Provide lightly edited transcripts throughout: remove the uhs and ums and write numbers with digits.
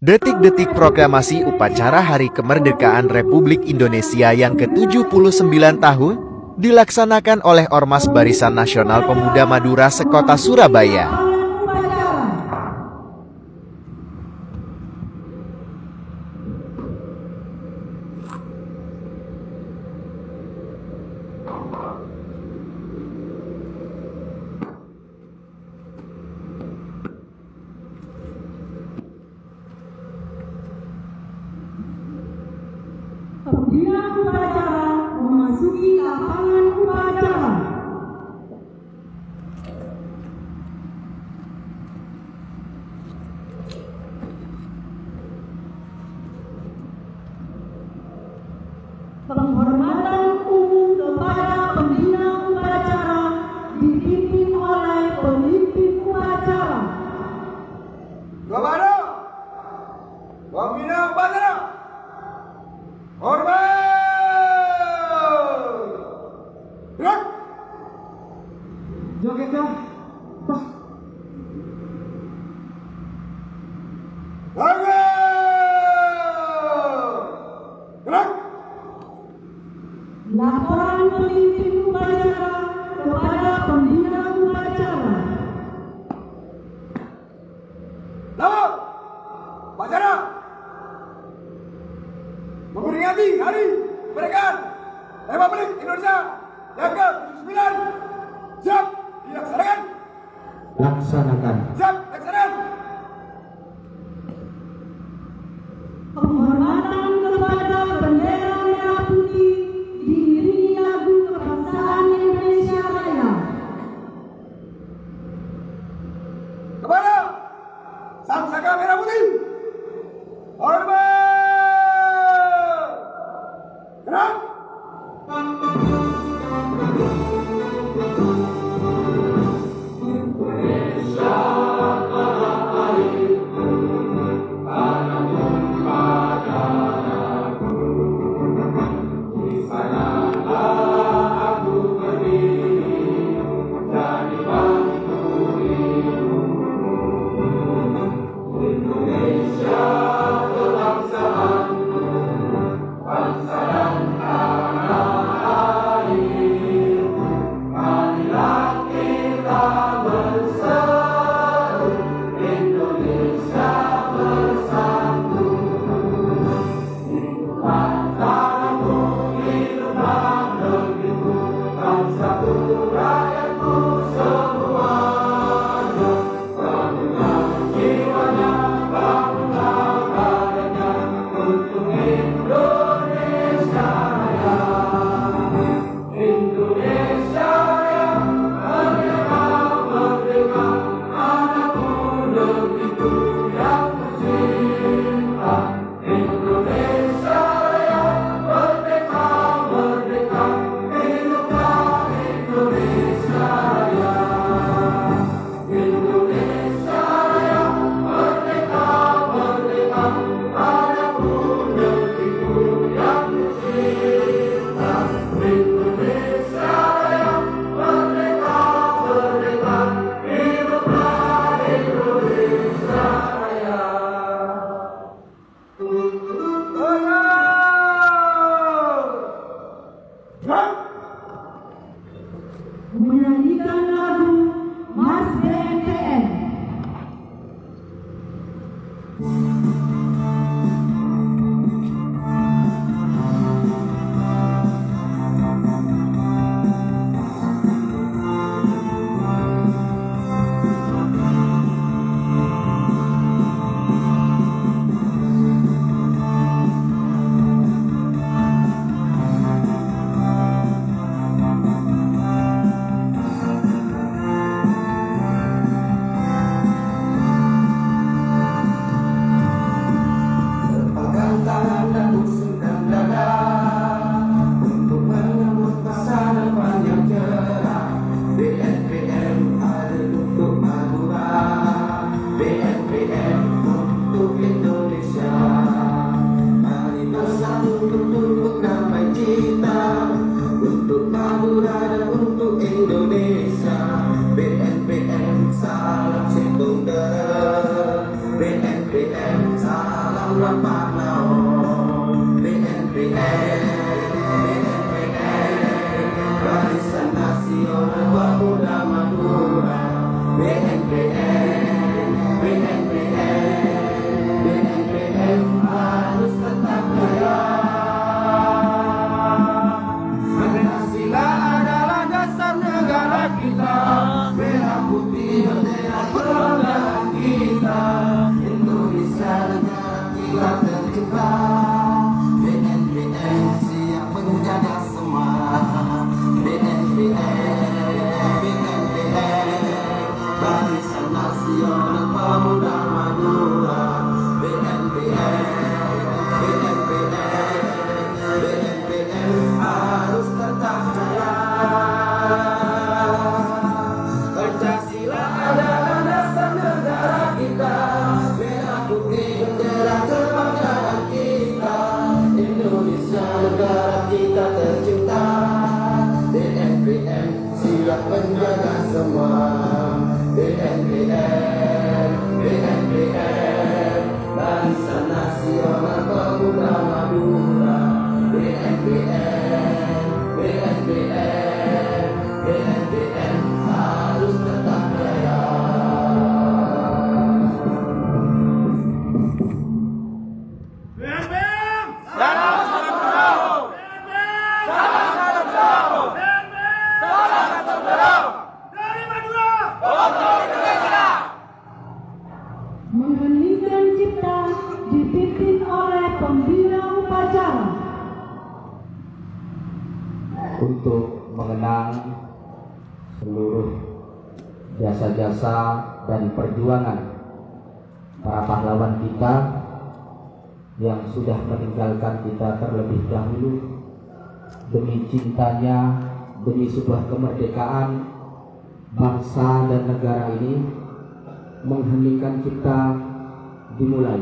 Detik-detik proklamasi upacara Hari Kemerdekaan Republik Indonesia yang ke-79 tahun dilaksanakan oleh Ormas Barisan Nasional Pemuda Madura sekota Surabaya. Pembina upacara memasuki lapangan upacara. Penghormatan umum kepada pembina upacara dipimpin oleh pemimpin upacara. Kepada pembina upacara, hormat. Gerak. Jogetnya pas. Gerak. Laporan pemimpin upacara kepada pembina upacara. Lapor. Upacara memperingati Hari Kemerdekaan Republik Indonesia yang ke-79. Siap dilaksanakan. Laksanakan. Siap laksanakan. Penghormatan kepada bendera merah putih diiringi lagu kebangsaan Indonesia Raya. Kepada Sang Saka Merah Putih, hormat. Gerak. Orang pahlawan BNPN Barisan Nasional Pemuda Madura BNPN harus tetap jaya. Pancasila adalah dasar negara kita, merah putih bendera kebanggaan kita. Indonesia negara kita tercinta. BNPN siap menjaga semangat. BNPN Barisan Nasional Pemuda Madura. BNPN harus tetap jaya. Pancasila adalah dasar negara kita, merah putih bendera kebanggaan kita. Indonesia negara kita tercinta. BNPN siap menjaga semua. BNPN Barisan Nasional Pemuda Madura. BNPN harus tetap jaya. Mengheningkan cipta dipimpin oleh pembina upacara. Untuk mengenang seluruh jasa-jasa dan perjuangan para pahlawan kita yang sudah meninggalkan kita terlebih dahulu demi cintanya, demi sebuah kemerdekaan bangsa dan negara ini. Mengheningkan cipta dimulai.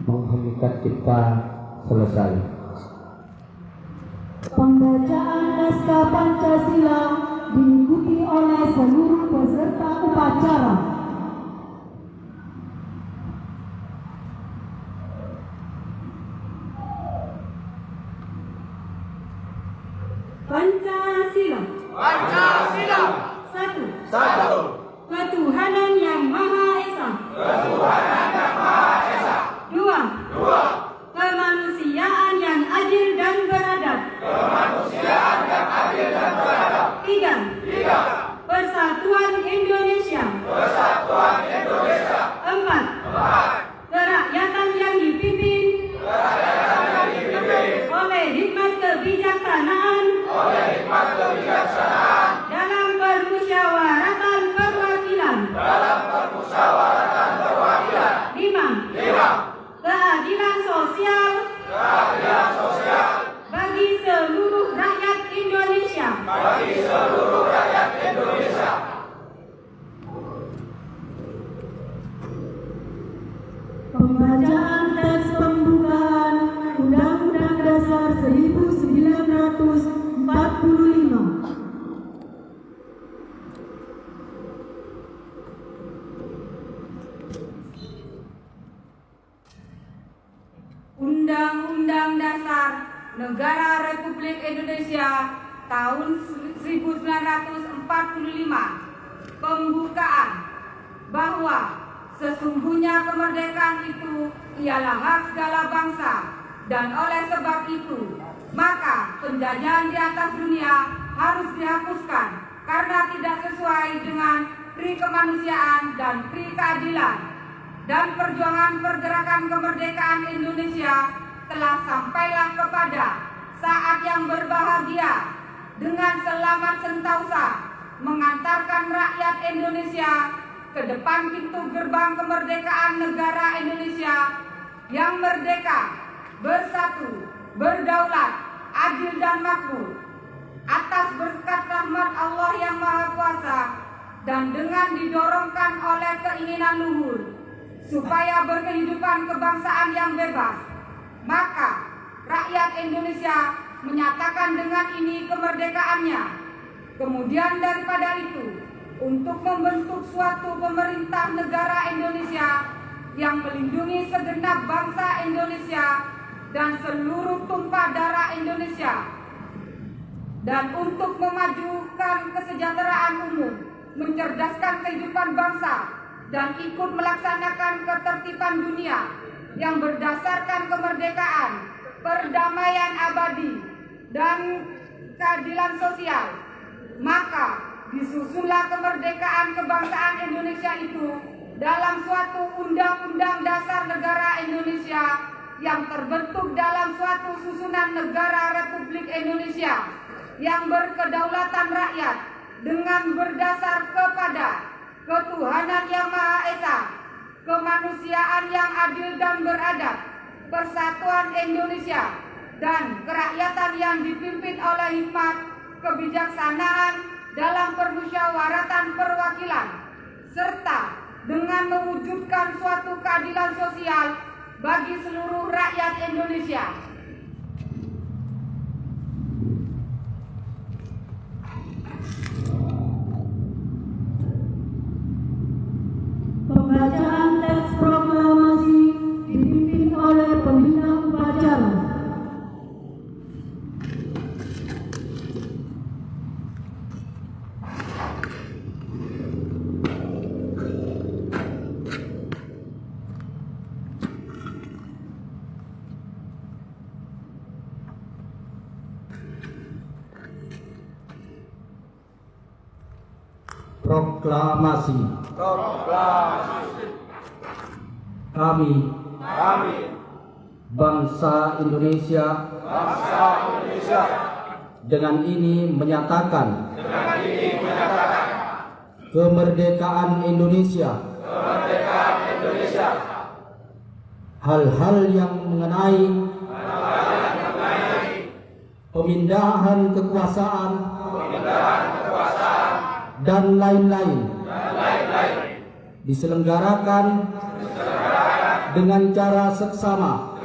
Mengheningkan cipta selesai. Pembacaan naskah Pancasila diikuti oleh seluruh peserta upacara. Pancasila. Satu. Ketuhanan yang Maha Esa. Dua. Kemanusiaan yang adil dan beradab. Tiga. Persatuan Indonesia. Empat. Kerakyatan yang dipimpin oleh hikmat kebijaksanaan dalam permusyawaratan Pembacaan teks pembukaan Undang-Undang Dasar 1945. Undang-Undang Dasar Negara Republik Indonesia tahun 1945. Pembukaan bahwa sesungguhnya kemerdekaan itu ialah hak segala bangsa, dan oleh sebab itu maka penjajahan di atas dunia harus dihapuskan karena tidak sesuai dengan pri kemanusiaan dan pri keadilan, dan perjuangan pergerakan kemerdekaan Indonesia telah sampailah kepada saat yang berbahagia dengan selamat sentosa mengantarkan rakyat Indonesia ke depan pintu gerbang kemerdekaan negara Indonesia yang merdeka, bersatu, berdaulat, adil dan makmur atas berkat rahmat Allah yang Maha Kuasa, dan dengan didorongkan oleh keinginan luhur supaya berkehidupan kebangsaan yang bebas, maka rakyat Indonesia menyatakan dengan ini kemerdekaannya. Kemudian daripada itu, untuk membentuk suatu pemerintah negara Indonesia yang melindungi segenap bangsa Indonesia dan seluruh tumpah darah Indonesia, dan untuk memajukan kesejahteraan umum, mencerdaskan kehidupan bangsa, dan ikut melaksanakan ketertiban dunia yang berdasarkan kemerdekaan, perdamaian abadi, dan keadilan sosial, maka disusunlah kemerdekaan kebangsaan Indonesia itu dalam suatu Undang-Undang Dasar Negara Indonesia yang terbentuk dalam suatu susunan negara Republik Indonesia yang berkedaulatan rakyat dengan berdasar kepada ketuhanan yang Maha Esa, kemanusiaan yang adil dan beradab, persatuan Indonesia, dan kerakyatan yang dipimpin oleh hikmat, kebijaksanaan dalam permusyawaratan perwakilan, serta dengan mewujudkan suatu keadilan sosial bagi seluruh rakyat Indonesia. Pembacaan teks proklamasi dipimpin oleh pembina upacara. Proklamasi. Kami, bangsa Indonesia, dengan ini menyatakan kemerdekaan Indonesia. Hal-hal yang mengenai pemindahan kekuasaan dan lain-lain diselenggarakan dengan cara seksama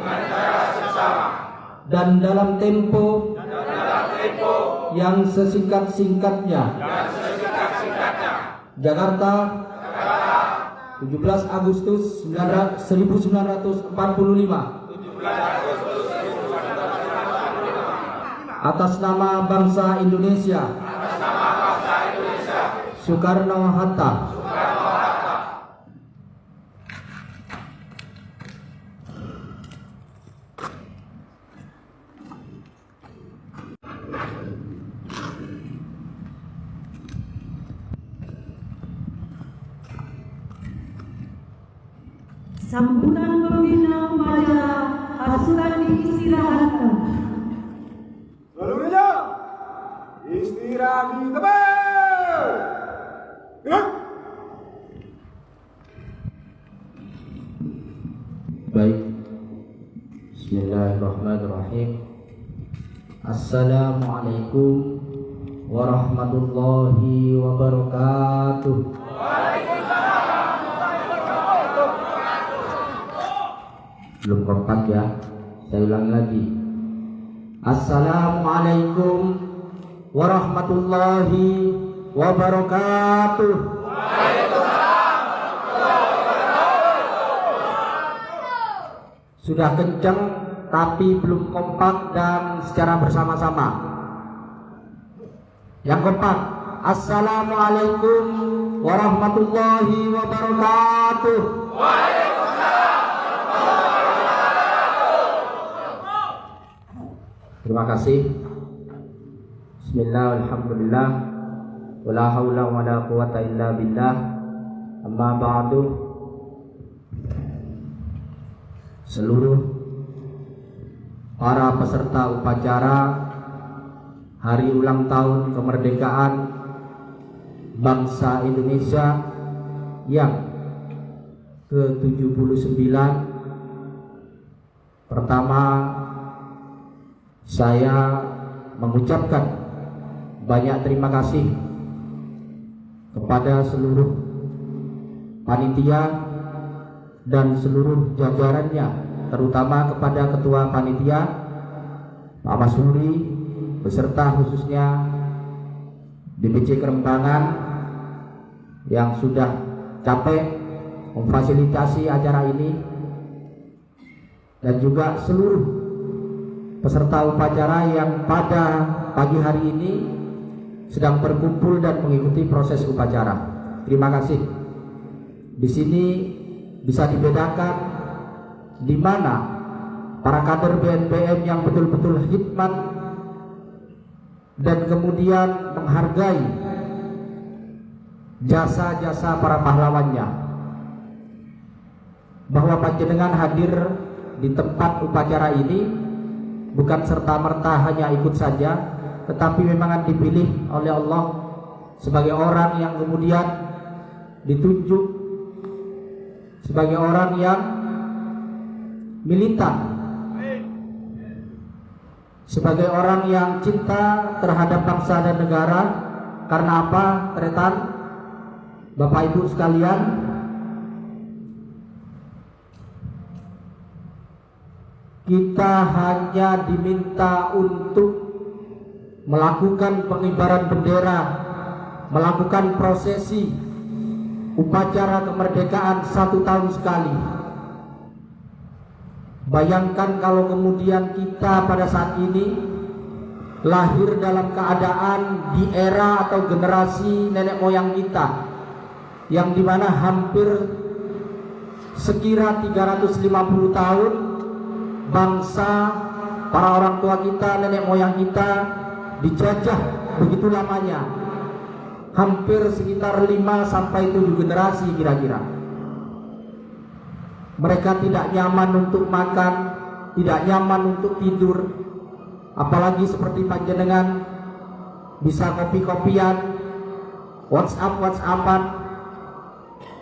dan dalam tempo yang sesingkat-singkatnya. Jakarta, 17 Agustus 1945. Atas nama bangsa Indonesia, Soekarno-Hatta. Sambutan pembina upacara pasukan diistirahatkan. Seluruhnya istirahat di tempat. Gerak. Baik. Bismillahirrahmanirrahim. Assalamualaikum warahmatullahi wabarakatuh. Belum kompak ya. Saya ulangi lagi. Assalamualaikum warahmatullahi wabarakatuh. Sudah kencang tapi belum kompak dan secara bersama-sama. Yang kompak. Assalamualaikum warahmatullahi wabarakatuh. Terima kasih. Bismillah, alhamdulillah, wala haula wala quwata illa billah. Amma ba'du. Seluruh para peserta upacara hari ulang tahun kemerdekaan bangsa Indonesia yang ke-79. Pertama, saya mengucapkan banyak terima kasih kepada seluruh panitia dan seluruh jajarannya, terutama kepada Ketua Panitia Pak Masuri, beserta khususnya DPC Kerembangan yang sudah capek memfasilitasi acara ini, dan juga seluruh peserta upacara yang pada pagi hari ini sedang berkumpul dan mengikuti proses upacara. Terima kasih. Di sini bisa dibedakan di mana para kader BNPM yang betul-betul khidmat dan kemudian menghargai jasa-jasa para pahlawannya, bahwa panjenengan hadir di tempat upacara ini bukan serta-merta hanya ikut saja, tetapi memang dipilih oleh Allah sebagai orang yang kemudian ditunjuk sebagai orang yang militan, sebagai orang yang cinta terhadap bangsa dan negara. Karena apa, Tretan, Bapak Ibu sekalian? Kita hanya diminta untuk melakukan pengibaran bendera, melakukan prosesi upacara kemerdekaan 1 tahun sekali. Bayangkan kalau kemudian kita pada saat ini lahir dalam keadaan di era atau generasi nenek moyang kita, yang dimana hampir sekira 350 tahun bangsa, para orang tua kita, nenek moyang kita dijajah begitu lamanya, hampir sekitar 5 sampai 7 generasi kira-kira. Mereka tidak nyaman untuk makan, tidak nyaman untuk tidur, apalagi seperti panjenengan bisa kopi-kopian, WhatsApp-WhatsAppan.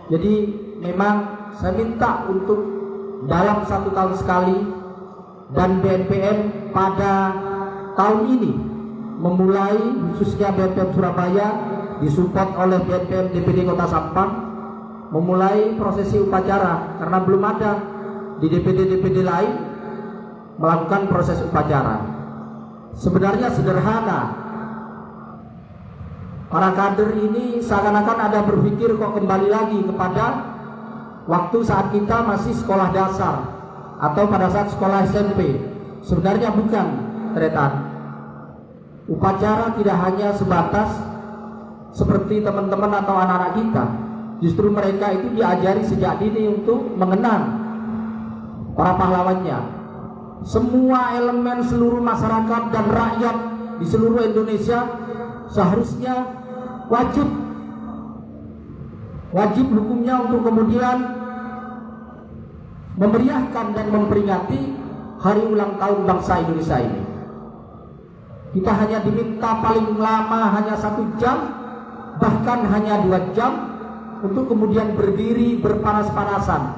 Jadi memang saya minta untuk dalam 1 tahun sekali, dan BNPM pada tahun ini memulai, khususnya BNPM Surabaya disupport oleh BNPM DPD Kota Sampang, memulai prosesi upacara karena belum ada di DPD-DPD lain melakukan proses upacara. Sebenarnya sederhana. Para kader ini seakan-akan ada berpikir kok kembali lagi kepada waktu saat kita masih sekolah dasar atau pada saat sekolah SMP. Sebenarnya bukan, Tretan. Upacara tidak hanya sebatas seperti teman-teman atau anak-anak kita. Justru mereka itu diajari sejak dini untuk mengenang para pahlawannya. Semua elemen seluruh masyarakat dan rakyat di seluruh Indonesia seharusnya wajib hukumnya untuk kemudian memeriahkan dan memperingati hari ulang tahun bangsa Indonesia ini. Kita hanya diminta paling lama hanya 1 jam, bahkan hanya 2 jam untuk kemudian berdiri berpanas-panasan.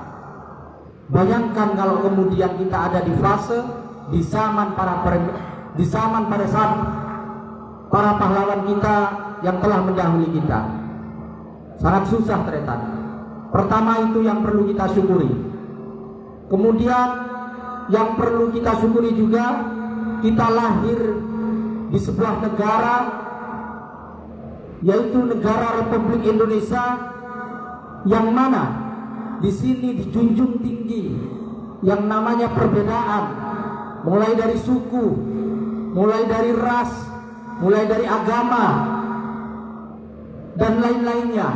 Bayangkan kalau kemudian kita ada di fase di zaman pada saat para pahlawan kita yang telah mendahului kita. Sangat susah, Tretan. Pertama itu yang perlu kita syukuri. Kemudian yang perlu kita syukuri juga, kita lahir di sebuah negara, yaitu negara Republik Indonesia, yang mana di sini dijunjung tinggi yang namanya perbedaan, mulai dari suku, mulai dari ras, mulai dari agama, dan lain-lainnya.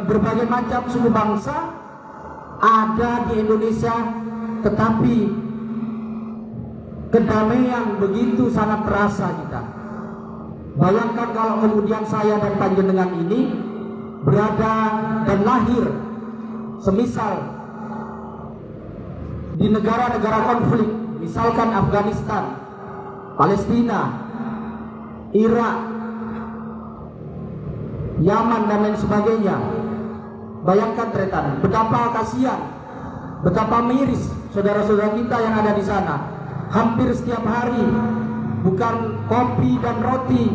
Berbagai macam suku bangsa ada di Indonesia, tetapi kedamaian begitu sangat terasa kita. Bayangkan kalau kemudian saya dan panjenengan ini berada dan lahir semisal di negara-negara konflik, misalkan Afghanistan, Palestina, Irak, Yaman dan lain sebagainya. Bayangkan tretan, betapa kasihan, betapa miris saudara-saudara kita yang ada di sana. Hampir setiap hari bukan kopi dan roti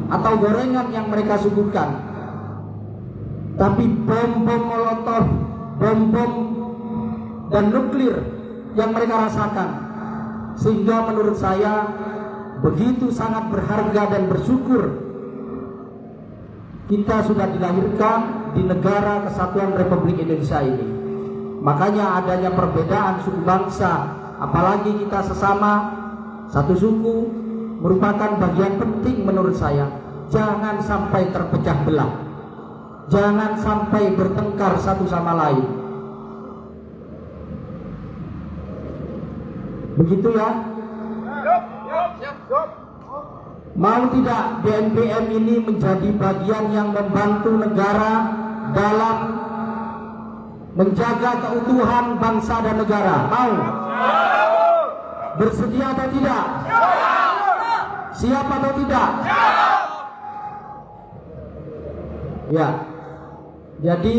atau gorengan yang mereka suguhkan, tapi bom-bom molotov, bom-bom dan nuklir yang mereka rasakan. Sehingga menurut saya begitu sangat berharga dan bersyukur kita sudah dilahirkan di negara Kesatuan Republik Indonesia ini. Makanya adanya perbedaan suku bangsa, apalagi kita sesama satu suku, merupakan bagian penting menurut saya. Jangan sampai terpecah belah, jangan sampai bertengkar satu sama lain. Begitu ya. Mau tidak BNPM ini menjadi bagian yang membantu negara dalam menjaga keutuhan bangsa dan negara? Mau? Bersedia atau tidak? Siap atau tidak? Ya. Jadi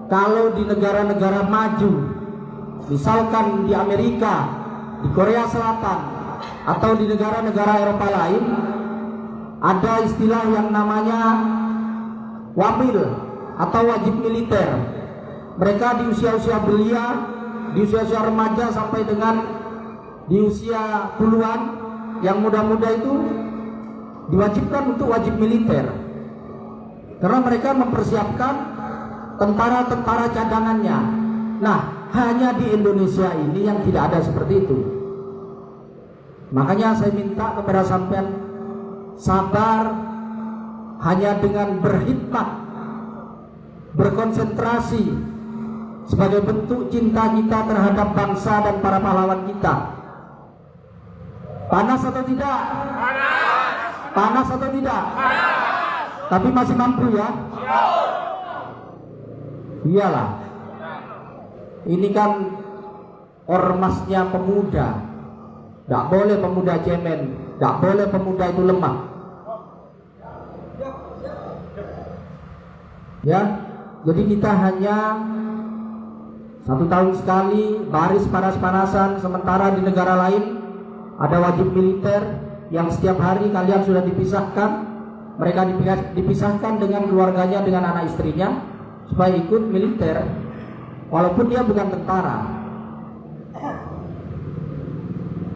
kalau di negara-negara maju, misalkan di Amerika, di Korea Selatan, atau di negara-negara Eropa lain, ada istilah yang namanya wamil atau wajib militer. Mereka di usia-usia belia, di usia-usia remaja sampai dengan di usia puluhan, yang muda-muda itu diwajibkan untuk wajib militer, karena mereka mempersiapkan tentara-tentara cadangannya. Nah, hanya di Indonesia ini yang tidak ada seperti itu. Makanya saya minta kepada sampean sabar, hanya dengan berkhidmat, berkonsentrasi sebagai bentuk cinta kita terhadap bangsa dan para pahlawan kita. Panas atau tidak? Panas. Panas atau tidak? Panas. Tapi masih mampu ya? Iyalah. Ini kan ormasnya pemuda. Tidak boleh pemuda cemen, tidak boleh pemuda itu lemah. Ya, jadi kita hanya 1 tahun sekali baris panas-panasan, sementara di negara lain ada wajib militer yang setiap hari kalian sudah dipisahkan. Mereka dipisahkan dengan keluarganya, dengan anak istrinya, supaya ikut militer, walaupun dia bukan tentara.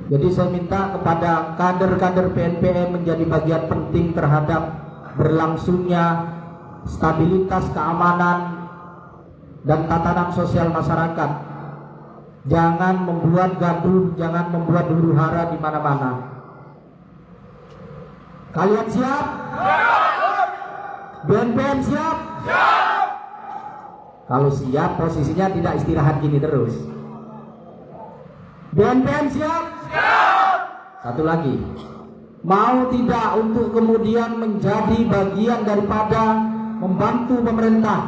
Jadi saya minta kepada kader-kader BNPM menjadi bagian penting terhadap berlangsungnya stabilitas, keamanan, dan tatanan sosial masyarakat. Jangan membuat gaduh, jangan membuat huru-hara di mana-mana. Kalian siap? BNPM siap? Kalau siap, posisinya tidak istirahat gini terus. BNPM siap? Satu lagi, mau tidak untuk kemudian menjadi bagian daripada membantu pemerintah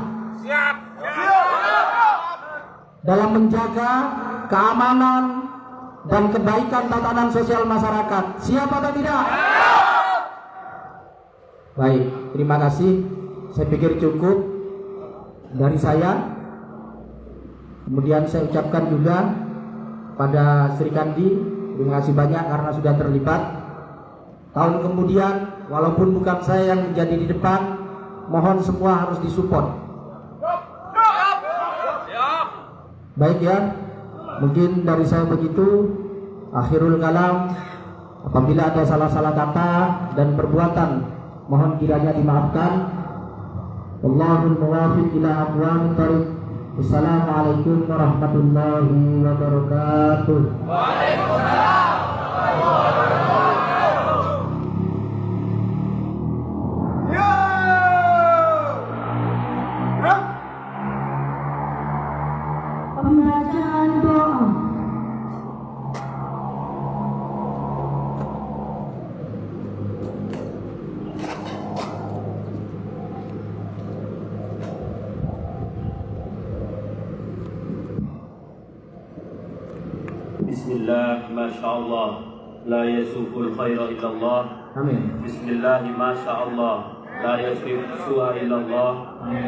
dalam menjaga keamanan dan kebaikan tatanan sosial masyarakat? Siap atau tidak? Baik, terima kasih. Saya pikir cukup dari saya. Kemudian saya ucapkan juga pada Sri Kandi, terima kasih banyak karena sudah terlibat. Tahun kemudian, walaupun bukan saya yang menjadi di depan, mohon semua harus disupport. Baik ya, Mungkin dari saya begitu. Akhirul kalam. Apabila ada salah-salah kata dan perbuatan, mohon kiranya dimaafkan. Wallahul muwaffiq ila aqwamit thoriq. Wassalamualaikum warahmatullahi wabarakatuh. Yo! Gerak! Pembacaan doa. Bismillah, Masya Allah, la yasukul khaira illallah. Amin. Bismillah, Masya Allah, la yasrif su'a illallah.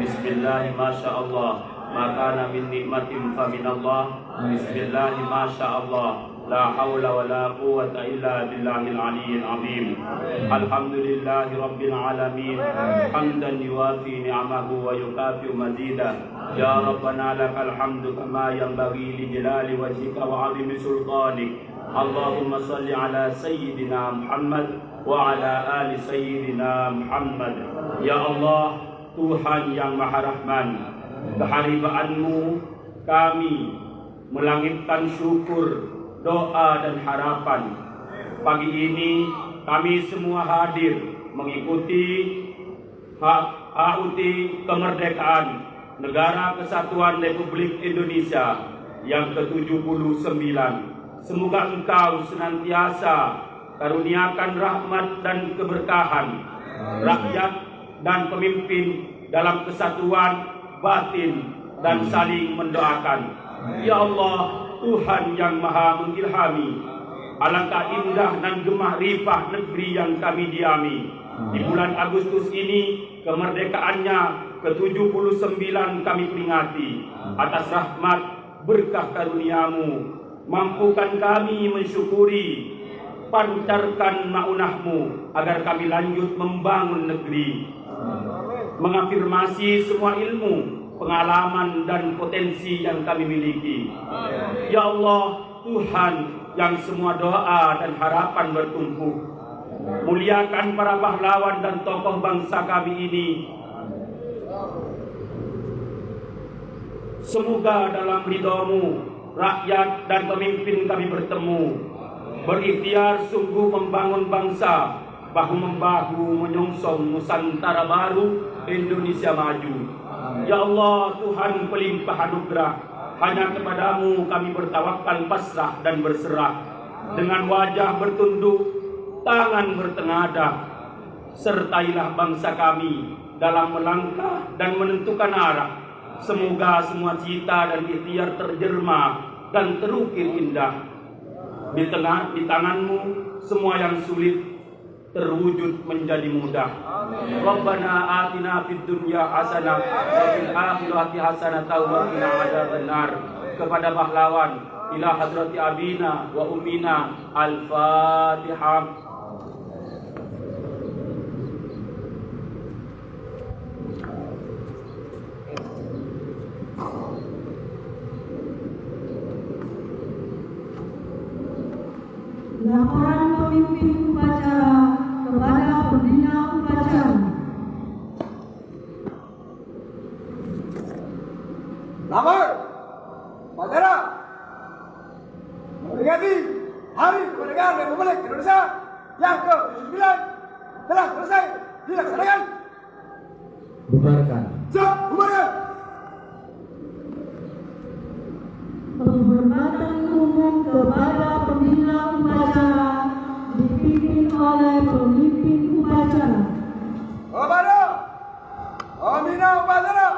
Bismillah, Masya Allah, makana min nikmatin fa min Allah. Bismillah, Masya Allah, la hawla wa la quwwata illa billahil aliyyil azim. Alhamdulillahi rabbil alamin, hamdan yuwafi ni'amahu wa yukafi'u mazidah. Ya Rabbana lakal hamdu kama yanbaghi li jalali wajhika wa 'azimi sultanik. Allahumma salli ala sayyidina Muhammad wa ala ali sayyidina Muhammad. Ya Allah, Tuhan yang Maha Rahman, keharibaanmu kami melangitkan syukur, doa dan harapan. Pagi ini kami semua hadir mengikuti HUT kemerdekaan Negara Kesatuan Republik Indonesia yang ke-79. Semoga Engkau senantiasa karuniakan rahmat dan keberkahan rakyat dan pemimpin dalam kesatuan batin dan saling mendoakan. Ya Allah, Tuhan yang Maha mengilhami, alangkah indah dan gemah ripah negeri yang kami diami. Di bulan Agustus ini kemerdekaannya ke-79 kami peringati. Atas rahmat berkah karuniamu, mampukan kami mensyukuri, pancarkan maunahmu agar kami lanjut membangun negeri, mengafirmasi semua ilmu, pengalaman dan potensi yang kami miliki. Ya Allah, Tuhan yang semua doa dan harapan bertumpu, muliakan para pahlawan dan tokoh bangsa kami ini. Semoga dalam ridho-Mu rakyat dan pemimpin kami bertemu, berikhtiar sungguh membangun bangsa, bahu-membahu menyongsong Nusantara baru, Indonesia maju. Ya Allah, Tuhan pelimpah anugerah, hanya kepadamu kami bertawakal, pasrah dan berserah. Dengan wajah bertunduk, tangan bertengadah, sertailah bangsa kami dalam melangkah dan menentukan arah. Semoga semua cita dan ikhtiar terjerma dan terukir indah. Di tangan-Mu semua yang sulit terwujud menjadi mudah. Rabbana atina fid dunya hasanah wa fil akhirati hasanah wa qina adzabannar. Kepada pahlawan ila hadrati abina wa ummina. Al-Fatihah. Laporan pemimpin upacara kepada pembina upacara. Lapor, upacara memperingati Hari Kemerdekaan Republik Indonesia yang ke-79 telah selesai dilaksanakan. Bubarkan. Siap, bubarkan. Penghormatan umum kepada pembina upacara dipimpin oleh pemimpin upacara. Kepada pembina upacara